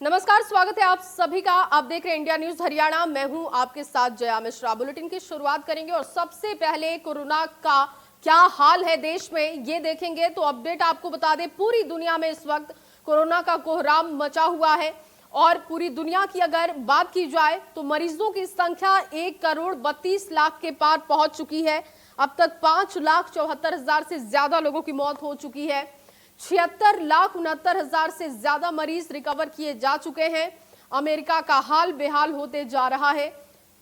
नमस्कार, स्वागत है आप सभी का। आप देख रहे हैं इंडिया न्यूज हरियाणा। मैं हूं आपके साथ जया मिश्रा। बुलेटिन की शुरुआत करेंगे और सबसे पहले कोरोना का क्या हाल है देश में ये देखेंगे। तो अपडेट आपको बता दें, पूरी दुनिया में इस वक्त कोरोना का कोहराम मचा हुआ है और पूरी दुनिया की अगर बात की जाए तो मरीजों की संख्या 1,32,00,000 के पार पहुंच चुकी है। अब तक 5,74,000 से ज्यादा लोगों की मौत हो चुकी है। 76,69,000 से ज्यादा मरीज रिकवर किए जा चुके हैं। अमेरिका का हाल बेहाल होते जा रहा है।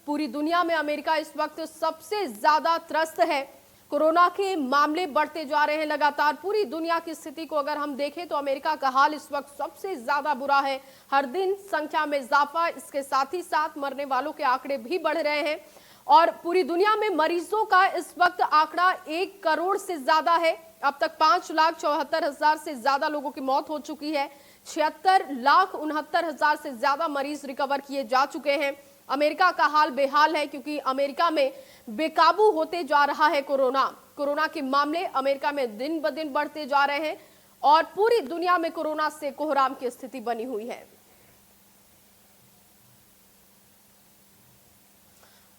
पूरी दुनिया में अमेरिका इस वक्त सबसे ज्यादा त्रस्त है। कोरोना के मामले बढ़ते जा रहे हैं लगातार। पूरी दुनिया की स्थिति को अगर हम देखें तो अमेरिका का हाल इस वक्त सबसे ज्यादा बुरा है। हर दिन संख्या में इजाफा, इसके साथ ही साथ मरने वालों के आंकड़े भी बढ़ रहे हैं और पूरी दुनिया में मरीजों का इस वक्त आंकड़ा 1 करोड़ से ज्यादा है। अब तक 5,74,000 से ज्यादा लोगों की मौत हो चुकी है। 76,69,000 से ज्यादा मरीज रिकवर किए जा चुके हैं। अमेरिका का हाल बेहाल है क्योंकि अमेरिका में बेकाबू होते जा रहा है कोरोना के मामले अमेरिका में दिन ब दिन बढ़ते जा रहे हैं और पूरी दुनिया में कोरोना से कोहराम की स्थिति बनी हुई है।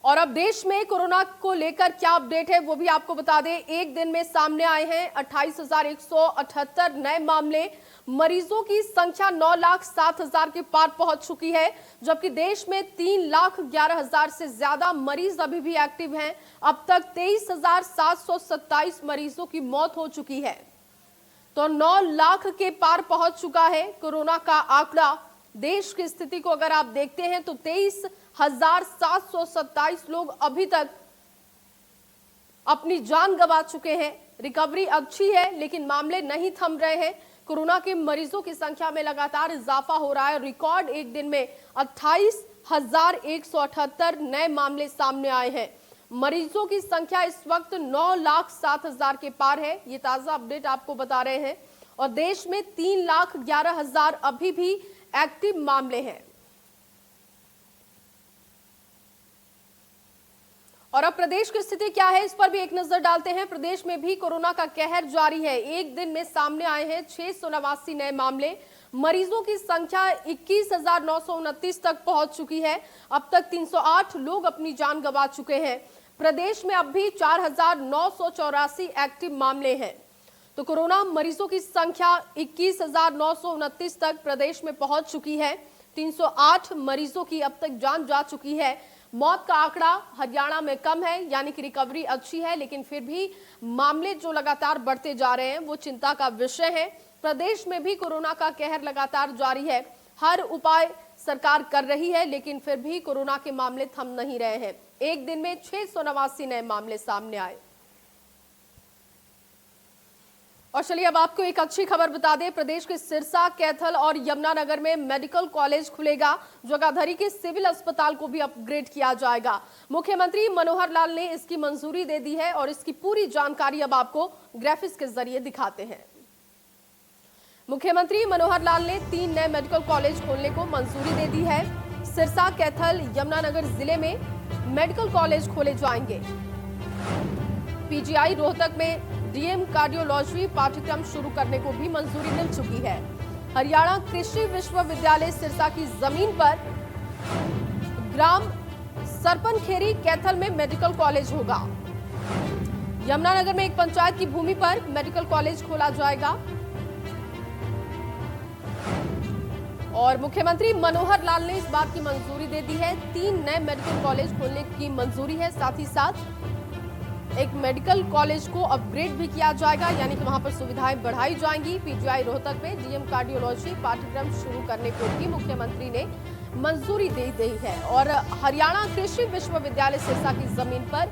और अब देश में कोरोना को लेकर क्या अपडेट है वो भी आपको बता दें। एक दिन में सामने आए हैं 28,178 नए मामले। मरीजों की संख्या 9,07,000 के पार पहुंच चुकी है, जबकि देश में 3,11,000 से ज्यादा मरीज अभी भी एक्टिव हैं। अब तक 23,727 मरीजों की मौत हो चुकी है, तो 9 लाख के पार पहुंच चुका है कोरोना का आंकड़ा। देश की स्थिति को अगर आप देखते हैं तो 23,727 लोग अभी तक अपनी जान गंवा चुके हैं। रिकवरी अच्छी है लेकिन मामले नहीं थम रहे हैं। कोरोना के मरीजों की संख्या में लगातार इजाफा हो रहा है। रिकॉर्ड एक दिन में 28,178 नए मामले सामने आए हैं। मरीजों की संख्या इस वक्त 9,07,000 के पार है। ये ताजा अपडेट आपको बता रहे हैं और देश में 3,11,000 अभी भी एक्टिव मामले हैं। और अब प्रदेश की स्थिति क्या है इस पर भी एक नजर डालते हैं। प्रदेश में भी कोरोना का कहर जारी है। एक दिन में सामने आए हैं 689 नए मामले। मरीजों की संख्या 21,929 तक पहुंच चुकी है। अब तक 308 लोग अपनी जान गंवा चुके हैं। प्रदेश में अब भी 4,984 एक्टिव मामले हैं। तो कोरोना मरीजों की संख्या 21,929 तक प्रदेश में पहुंच चुकी है। 308 मरीजों की अब तक जान जा चुकी है। मौत का आंकड़ा हरियाणा में कम है, यानी कि रिकवरी अच्छी है, लेकिन फिर भी मामले जो लगातार बढ़ते जा रहे हैं वो चिंता का विषय है। प्रदेश में भी कोरोना का कहर लगातार जारी है। हर उपाय सरकार कर रही है लेकिन फिर भी कोरोना के मामले थम नहीं रहे हैं। एक दिन में 689 नए मामले सामने आए। और चलिए अब आपको एक अच्छी खबर बता दें। प्रदेश के सिरसा, कैथल और यमुनानगर में मेडिकल कॉलेज खुलेगा। जगाधरी के सिविल अस्पताल को भी अपग्रेड किया जाएगा। मुख्यमंत्री मनोहर लाल ने इसकी मंजूरी दे दी है और इसकी पूरी जानकारी अब आपको ग्राफिक्स के जरिए दिखाते हैं। मुख्यमंत्री मनोहर लाल ने 3 नए मेडिकल कॉलेज खोलने को मंजूरी दे दी है। सिरसा, कैथल, यमुनानगर जिले में मेडिकल कॉलेज खोले जाएंगे। पीजीआई रोहतक में डीएम कार्डियोलॉजी पाठ्यक्रम शुरू करने को भी मंजूरी मिल चुकी है। हरियाणा कृषि विश्वविद्यालय सिरसा की जमीन पर ग्राम सरपनखेरी कैथल में मेडिकल कॉलेज होगा। यमुनानगर में एक पंचायत की भूमि पर मेडिकल कॉलेज खोला जाएगा और मुख्यमंत्री मनोहर लाल ने इस बात की मंजूरी दे दी है। 3 नए मेडिकल कॉलेज खोलने की मंजूरी है। साथ ही साथ एक मेडिकल कॉलेज को अपग्रेड भी किया जाएगा, यानी कि वहां पर सुविधाएं बढ़ाई जाएंगी। पीजीआई रोहतक में डीएम कार्डियोलॉजी पाठ्यक्रम शुरू करने को भी मुख्यमंत्री ने मंजूरी दे दी है। और हरियाणा कृषि विश्वविद्यालय सिरसा की जमीन पर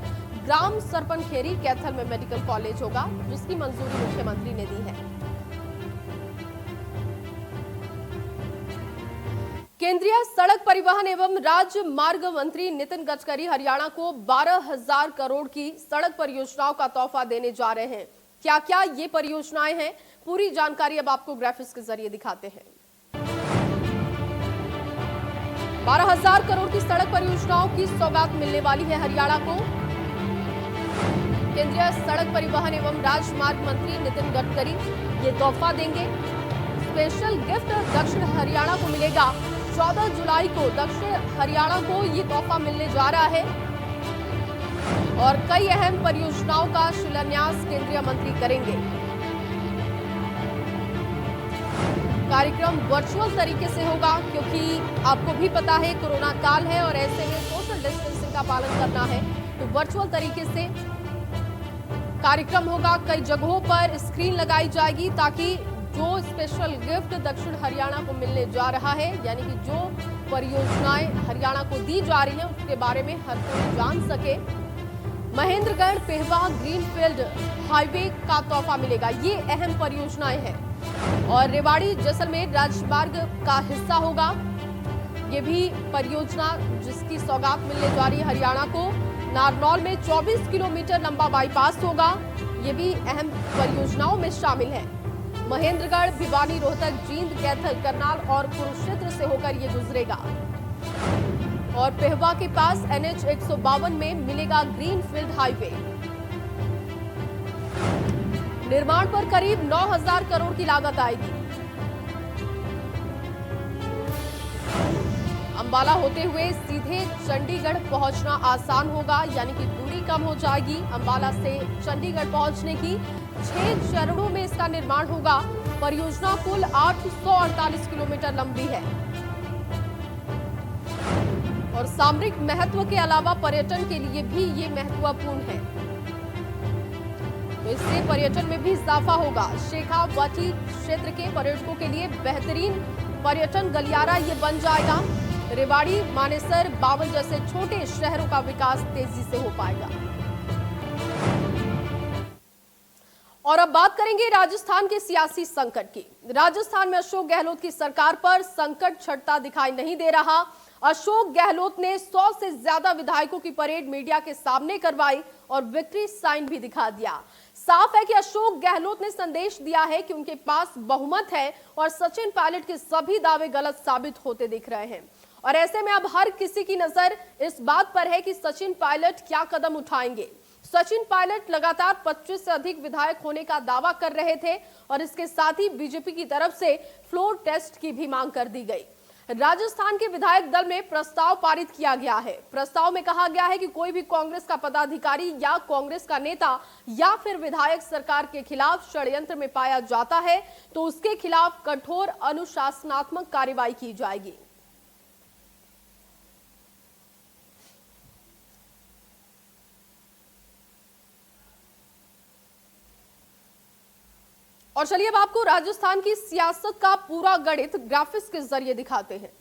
ग्राम सरपनखेरी कैथल में मेडिकल कॉलेज होगा, जिसकी मंजूरी मुख्यमंत्री ने दी है। केंद्रीय सड़क परिवहन एवं राजमार्ग मंत्री नितिन गडकरी हरियाणा को 12,000 करोड़ की सड़क परियोजनाओं का तोहफा देने जा रहे हैं। क्या क्या ये परियोजनाएं हैं, पूरी जानकारी अब आपको ग्राफिक्स के जरिए दिखाते हैं। 12,000 करोड़ की सड़क परियोजनाओं की सौगात मिलने वाली है हरियाणा को। केंद्रीय सड़क परिवहन एवं राजमार्ग मंत्री नितिन गडकरी ये तोहफा देंगे। स्पेशल गिफ्ट दक्षिण हरियाणा को मिलेगा। 14 जुलाई को दक्षिण हरियाणा को ये तोहफा मिलने जा रहा है और कई अहम परियोजनाओं का शिलान्यास केंद्रीय मंत्री करेंगे। कार्यक्रम वर्चुअल तरीके से होगा क्योंकि आपको भी पता है कोरोना काल है और ऐसे में सोशल डिस्टेंसिंग का पालन करना है, तो वर्चुअल तरीके से कार्यक्रम होगा। कई जगहों पर स्क्रीन लगाई जाएगी ताकि जो स्पेशल गिफ्ट दक्षिण हरियाणा को मिलने जा रहा है, यानी कि जो परियोजनाएं हरियाणा को दी जा रही हैं उसके बारे में हर कोई जान सके। महेंद्रगढ़ पेहवा ग्रीनफील्ड हाईवे का तोहफा मिलेगा, ये अहम परियोजनाएं हैं। और रेवाड़ी जैसलमेर राजमार्ग का हिस्सा होगा, ये भी परियोजना जिसकी सौगात मिलने जा रही है हरियाणा को। नारनौल में 24 किलोमीटर लंबा बाईपास होगा, ये भी अहम परियोजनाओं में शामिल है। महेंद्रगढ़ भिवानी रोहतक जींद कैथल करनाल और कुरुक्षेत्र से होकर ये गुजरेगा। और पेहवा के पास NH 152 में मिलेगा ग्रीनफील्ड हाईवे। निर्माण पर करीब 9,000 करोड़ की लागत आएगी। अंबाला होते हुए सीधे चंडीगढ़ पहुंचना आसान होगा, यानी कि दूरी कम हो जाएगी। अंबाला से चंडीगढ़ पहुंचने की 6 चरणों में इसका निर्माण होगा। परियोजना कुल 848 किलोमीटर लंबी है और सामरिक महत्व के अलावा पर्यटन के लिए भी ये महत्वपूर्ण है, तो इससे पर्यटन में भी इजाफा होगा। शेखावाटी क्षेत्र के पर्यटकों के लिए बेहतरीन पर्यटन गलियारा ये बन जाएगा। रेवाड़ी मानेसर बावल जैसे छोटे शहरों का विकास तेजी से हो पाएगा। और अब बात करेंगे राजस्थान के सियासी संकट की। राजस्थान में अशोक गहलोत की सरकार पर संकट छटता दिखाई नहीं दे रहा। अशोक गहलोत ने 100 से ज्यादा विधायकों की परेड मीडिया के सामने करवाई और विक्ट्री साइन भी दिखा दिया। साफ है कि अशोक गहलोत ने संदेश दिया है कि उनके पास बहुमत है और सचिन पायलट के सभी दावे गलत साबित होते दिख रहे हैं। और ऐसे में अब हर किसी की नजर इस बात पर है कि सचिन पायलट क्या कदम उठाएंगे। सचिन पायलट लगातार 25 से अधिक विधायक होने का दावा कर रहे थे और इसके साथ ही बीजेपी की तरफ से फ्लोर टेस्ट की भी मांग कर दी गई। राजस्थान के विधायक दल में प्रस्ताव पारित किया गया है। प्रस्ताव में कहा गया है कि कोई भी कांग्रेस का पदाधिकारी या कांग्रेस का नेता या फिर विधायक सरकार के खिलाफ षड्यंत्र में पाया जाता है तो उसके खिलाफ कठोर अनुशासनात्मक कार्रवाई की जाएगी। और चलिए अब आपको राजस्थान की सियासत का पूरा गणित ग्राफिक्स के जरिए दिखाते हैं।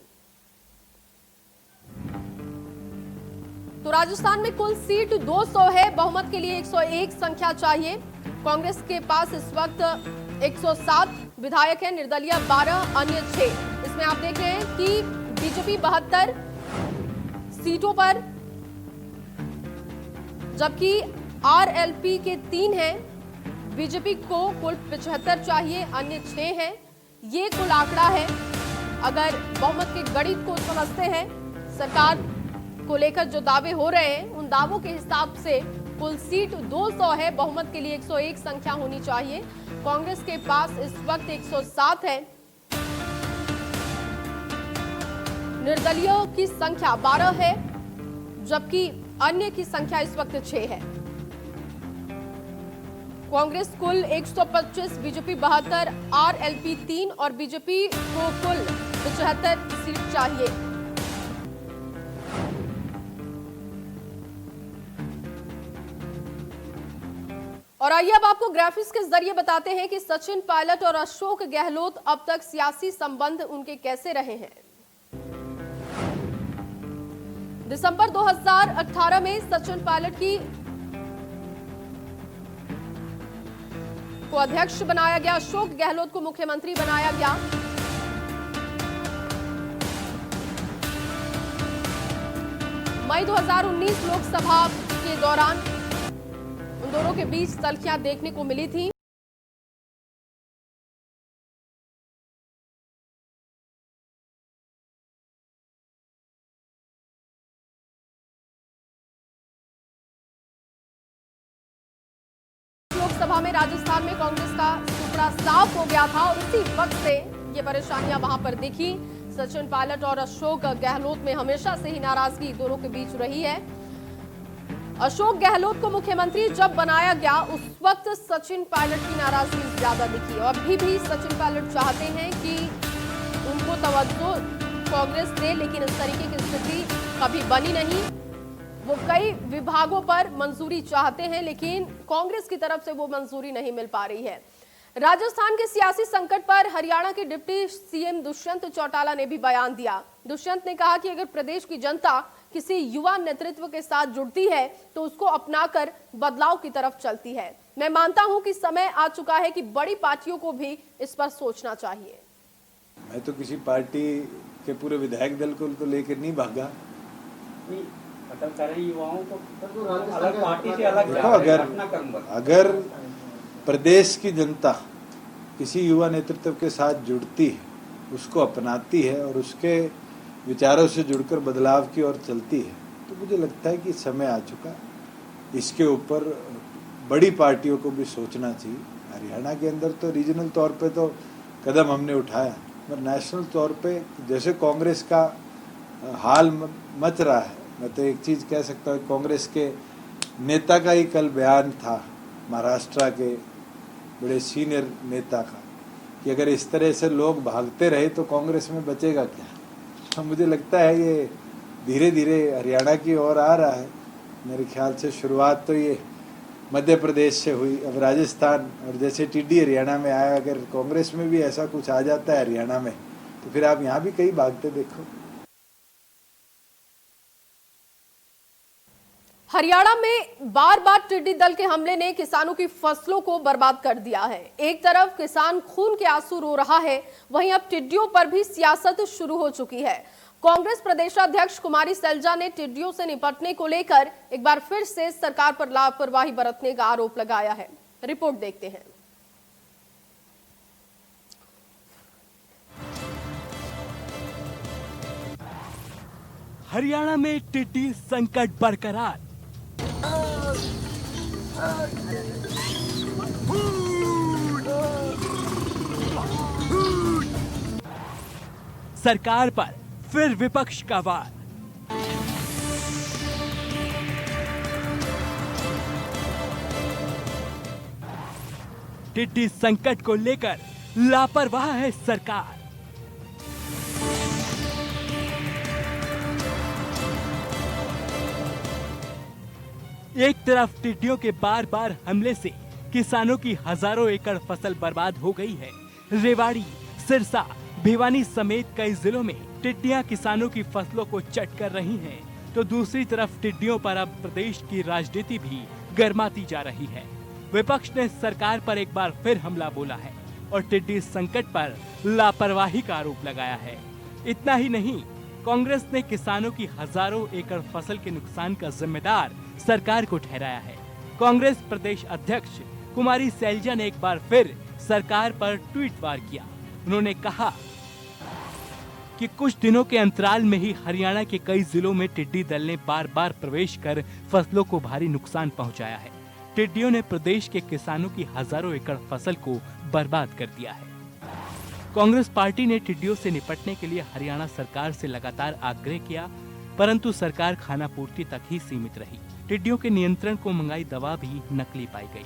तो राजस्थान में कुल सीट 200 है, बहुमत के लिए 101 संख्या चाहिए। कांग्रेस के पास इस वक्त 107 विधायक हैं, निर्दलीय 12, अन्य 6। इसमें आप देख रहे हैं कि बीजेपी 72 सीटों पर, जबकि RLP के 3 हैं। बीजेपी को कुल 75 चाहिए, अन्य 6 हैं। ये कुल आंकड़ा है। अगर बहुमत के गणित को समझते हैं, सरकार को लेकर जो दावे हो रहे हैं उन दावों के हिसाब से कुल सीट 200 है, बहुमत के लिए 101 संख्या होनी चाहिए। कांग्रेस के पास इस वक्त 107 है, निर्दलीयों की संख्या 12 है, जबकि अन्य की संख्या इस वक्त 6 है। कांग्रेस कुल 125, बीजेपी 72, RLP 3 और बीजेपी को कुल 75 सीट चाहिए। और आइए अब आपको ग्राफिक्स के जरिए बताते हैं कि सचिन पायलट और अशोक गहलोत अब तक सियासी संबंध उनके कैसे रहे हैं। दिसंबर 2018 में सचिन पायलट को अध्यक्ष बनाया गया, अशोक गहलोत को मुख्यमंत्री बनाया गया। मई 2019 लोकसभा के दौरान उन दोनों के बीच तल्खियां देखने को मिली थी। लोकसभा में राजस्थान में कांग्रेस का टुकड़ा साफ हो गया था और उसी वक्त से ये परेशानियां वहां पर दिखी। सचिन पायलट और अशोक गहलोत में हमेशा से ही नाराजगी दोनों के बीच रही है। अशोक गहलोत को मुख्यमंत्री जब बनाया गया उस वक्त सचिन पायलट की नाराजगी ज्यादा दिखी और अभी भी सचिन पायलट चाहते हैं कि उनको तवज्जो कांग्रेस दे, लेकिन इस तरीके की स्थिति कभी बनी नहीं। वो कई विभागों पर मंजूरी चाहते हैं, लेकिन कांग्रेस की तरफ से वो मंजूरी नहीं मिल पा रही है। राजस्थान के सियासी संकट पर हरियाणा के डिप्टी सीएम दुष्यंत चौटाला ने भी बयान दिया। दुष्यंत ने कहा कि अगर प्रदेश की जनता किसी युवा नेतृत्व के साथ जुड़ती है तो उसको अपनाकर बदलाव की तरफ चलती है। मैं मानता हूं कि समय आ चुका है कि बड़ी पार्टियों को भी इस पर सोचना चाहिए। मैं तो किसी पार्टी के पूरे विधायक दल को तो लेकर नहीं भागा। युवाओं को अलग पार्टी से अलग देखो, अगर प्रदेश की जनता किसी युवा नेतृत्व के साथ जुड़ती है, उसको अपनाती है और उसके विचारों से जुड़कर बदलाव की ओर चलती है, तो मुझे लगता है कि समय आ चुका। इसके ऊपर बड़ी पार्टियों को भी सोचना चाहिए। हरियाणा के अंदर तो रीजनल तौर पे तो कदम हमने उठाया, पर नेशनल तौर पे जैसे कांग्रेस का हाल मच रहा है, मैं तो एक चीज़ कह सकता हूँ, कांग्रेस के नेता का ही कल बयान था, महाराष्ट्र के बड़े सीनियर नेता का, कि अगर इस तरह से लोग भागते रहे तो कांग्रेस में बचेगा क्या। तो मुझे लगता है ये धीरे धीरे हरियाणा की ओर आ रहा है। मेरे ख्याल से शुरुआत तो ये मध्य प्रदेश से हुई, अब राजस्थान, और जैसे टिड्डी हरियाणा में आया, अगर कांग्रेस में भी ऐसा कुछ आ जाता है हरियाणा में, तो फिर आप यहाँ भी कई भागते देखो। हरियाणा में बार बार टिड्डी दल के हमले ने किसानों की फसलों को बर्बाद कर दिया है। एक तरफ किसान खून के आंसू रो रहा है, वहीं अब टिड्डियों पर भी सियासत शुरू हो चुकी है। कांग्रेस प्रदेशाध्यक्ष कुमारी सैलजा ने टिड्डियों से निपटने को लेकर एक बार फिर से सरकार पर लापरवाही बरतने का आरोप लगाया है। रिपोर्ट देखते हैं। हरियाणा में टिड्डी संकट बरकरार। सरकार पर फिर विपक्ष का वार। टिड्डी संकट को लेकर लापरवाह है सरकार। एक तरफ टिड्डियों के बार बार हमले से किसानों की हजारों एकड़ फसल बर्बाद हो गई है। रेवाड़ी, सिरसा, भिवानी समेत कई जिलों में टिड्डियां किसानों की फसलों को चट कर रही हैं, तो दूसरी तरफ टिड्डियों पर अब प्रदेश की राजनीति भी गर्माती जा रही है। विपक्ष ने सरकार पर एक बार फिर हमला बोला है और टिड्डी संकट पर लापरवाही का आरोप लगाया है। इतना ही नहीं, कांग्रेस ने किसानों की हजारों एकड़ फसल के नुकसान का जिम्मेदार सरकार को ठहराया है। कांग्रेस प्रदेश अध्यक्ष कुमारी सैलजा ने एक बार फिर सरकार पर ट्वीट वार किया। उन्होंने कहा कि कुछ दिनों के अंतराल में ही हरियाणा के कई जिलों में टिड्डी दल ने बार बार प्रवेश कर फसलों को भारी नुकसान पहुंचाया है। टिड्डियों ने प्रदेश के किसानों की हजारों एकड़ फसल को बर्बाद कर दिया है। कांग्रेस पार्टी ने टिड्डियों से निपटने के लिए हरियाणा सरकार से लगातार आग्रह किया, परंतु सरकार खानापूर्ति तक ही सीमित रही। टिड्डियों के नियंत्रण को मंगाई दवा भी नकली पाई गई,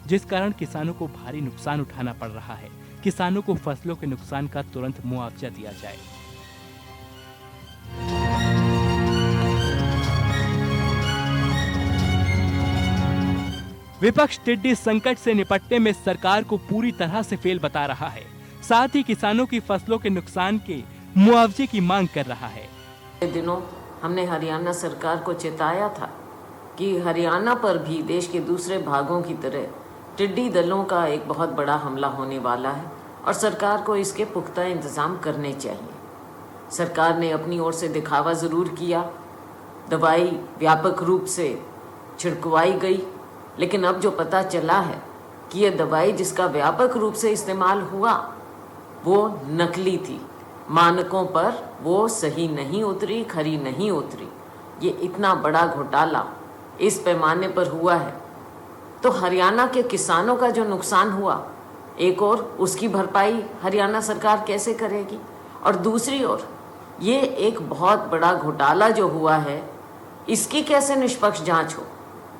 जिस कारण किसानों को भारी नुकसान उठाना पड़ रहा है। किसानों को फसलों के नुकसान का तुरंत मुआवजा दिया जाए। विपक्ष टिड्डी संकट से निपटने में सरकार को पूरी तरह से फेल बता रहा है, साथ ही किसानों की फसलों के नुकसान के मुआवजे की मांग कर रहा है। दिनों हमने हरियाणा सरकार को चेताया था कि हरियाणा पर भी देश के दूसरे भागों की तरह टिड्डी दलों का एक बहुत बड़ा हमला होने वाला है और सरकार को इसके पुख्ता इंतजाम करने चाहिए। सरकार ने अपनी ओर से दिखावा ज़रूर किया, दवाई व्यापक रूप से छिड़कवाई गई, लेकिन अब जो पता चला है कि यह दवाई जिसका व्यापक रूप से इस्तेमाल हुआ वो नकली थी, मानकों पर वो सही नहीं उतरी, खरी नहीं उतरी। ये इतना बड़ा घोटाला इस पैमाने पर हुआ है तो हरियाणा के किसानों का जो नुकसान हुआ एक और उसकी भरपाई हरियाणा सरकार कैसे करेगी, और दूसरी ओर ये एक बहुत बड़ा घोटाला जो हुआ है इसकी कैसे निष्पक्ष जांच हो।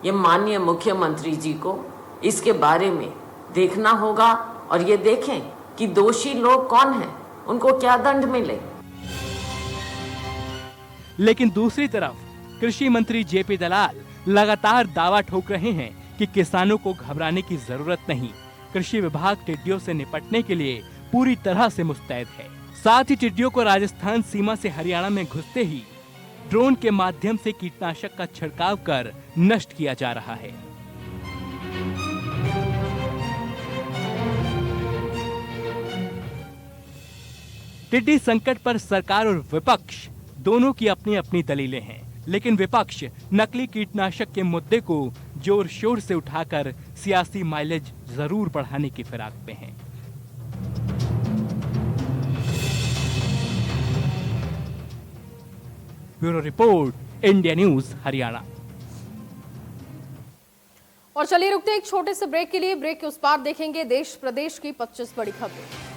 ये माननीय मुख्यमंत्री जी को इसके बारे में देखना होगा और ये देखें कि दोषी लोग कौन हैं, उनको क्या दंड मिले। लेकिन दूसरी तरफ कृषि मंत्री जेपी दलाल लगातार दावा ठोक रहे हैं कि किसानों को घबराने की जरूरत नहीं। कृषि विभाग टिड्डियों से निपटने के लिए पूरी तरह से मुस्तैद है। साथ ही टिड्डियों को राजस्थान सीमा से हरियाणा में घुसते ही ड्रोन के माध्यम से कीटनाशक का छिड़काव कर नष्ट किया जा रहा है। टिड्डी संकट पर सरकार और विपक्ष दोनों की अपनी अपनी दलीलें हैं, लेकिन विपक्ष नकली कीटनाशक के मुद्दे को जोर शोर से उठाकर सियासी माइलेज जरूर बढ़ाने की फिराक में है। Bureau report, India news Haryana. और चलिए रुकते एक छोटे से ब्रेक के लिए। ब्रेक के उस पार देखेंगे देश प्रदेश की 25 बड़ी खबरें।